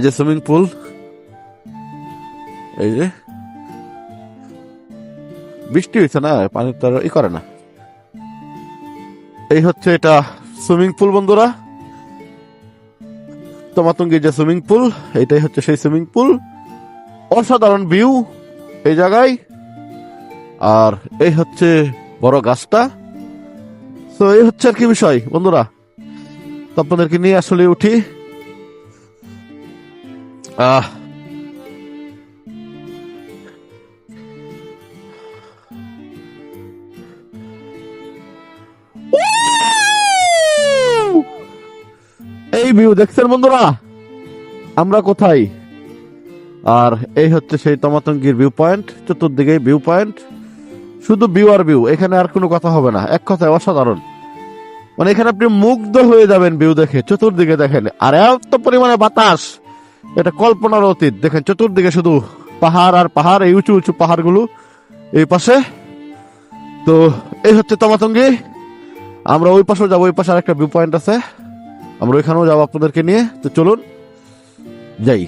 যে swimming pool, এই যে বৃষ্টি হয়েছে না, পানি তো আর করে না। এই হচ্ছে এটা সুইমিং পুল বন্ধুরা, তমাতঙ্গীর যে সুইমিং পুল, এটাই হচ্ছে সেই সুইমিং পুল। অসাধারণ ভিউ এই জায়গায়। আর এই হচ্ছে বড় গাছটা। তো এই হচ্ছে আর কি বিষয় বন্ধুরা, তো আপনাদেরকে নিয়ে আসলে উঠি। আহ এই ভিউ দেখছেন বন্ধুরা, আমরা কোথায়? আর এই হচ্ছে সেই তমাতঙ্গীর ভিউ পয়েন্ট, চতুর্দিকে ভিউ পয়েন্ট, শুধু ভিউ আর ভিউ, এখানে আর কোনো কথা হবে না। এক কথায় অসাধারণ, মানে এখানে আপনি মুগ্ধ হয়ে যাবেন ভিউ দেখে। চতুর্দিকে দেখেন, আর এত পরিমাণে বাতাস, এটা কল্পনার অতীত। দেখেন চতুর্দিকে শুধু পাহাড় আর পাহাড়, এই উঁচু উঁচু পাহাড়গুলো এই পাশে। তো এই হচ্ছে তমাতঙ্গী। আমরা ওই পাশেও যাবো, ওই পাশে আর একটা ভিউ পয়েন্ট আছে, আমরা ওইখানেও যাবো আপনাদেরকে নিয়ে। তো চলুন যাই।